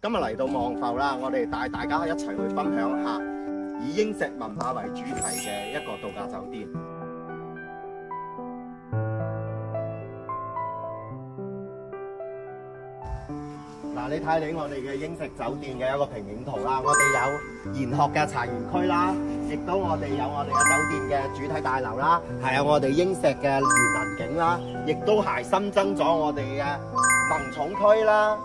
今日嚟到望埠啦，我哋帶大家一齊去分享下以英石文化為主題嘅一個度假酒店。嗱，你睇你我哋嘅英石酒店嘅一個平面圖啦，我哋有研學嘅茶園區啦，亦都我哋有我哋嘅酒店嘅主體大樓啦，係有我哋英石嘅園林景啦，亦都係新增咗我哋嘅萌寵區啦。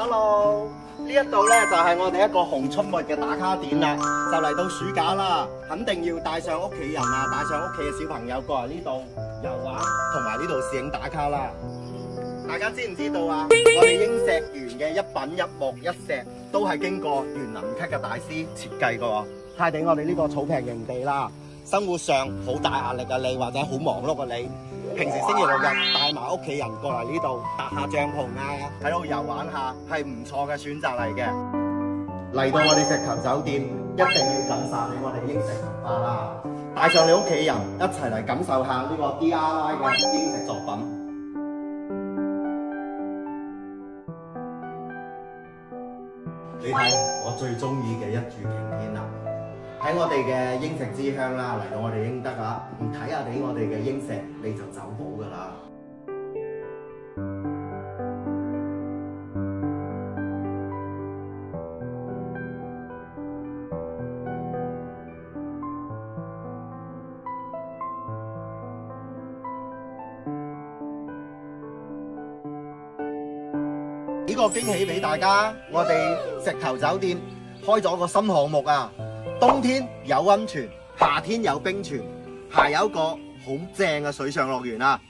Hello， 呢一度咧就係我哋一個熊出沒嘅打卡點啦，就嚟到暑假啦，肯定要帶上屋企人啊，帶上屋企嘅小朋友過嚟呢度遊玩，同埋呢度攝影打卡啦。大家知唔知道啊？我哋英石園嘅一品一木一石都係經過園林級嘅大師設計嘅。睇睇我哋呢個草坪營地啦，生活上好大壓力嘅你，或者好忙碌嘅你，平時星期六日帶埋屋企人過嚟呢度搭下帳篷啊，喺度遊玩下，係唔錯嘅選擇嚟嘅。嚟到我哋石頭酒店，一定要感受你我哋英石文化啦，帶上你屋企人一齊嚟感受下呢個 DIY 嘅英石作品。你睇我最中意嘅一柱擎天啦，喺我哋嘅英石之鄉啦，嚟到我哋英德啊，唔睇下你我哋嘅英石，你就走寶噶啦。呢個驚喜俾大家，我哋石頭酒店開咗個新項目啊！冬天有溫泉，夏天有冰泉，係有一個好正嘅水上樂園啊！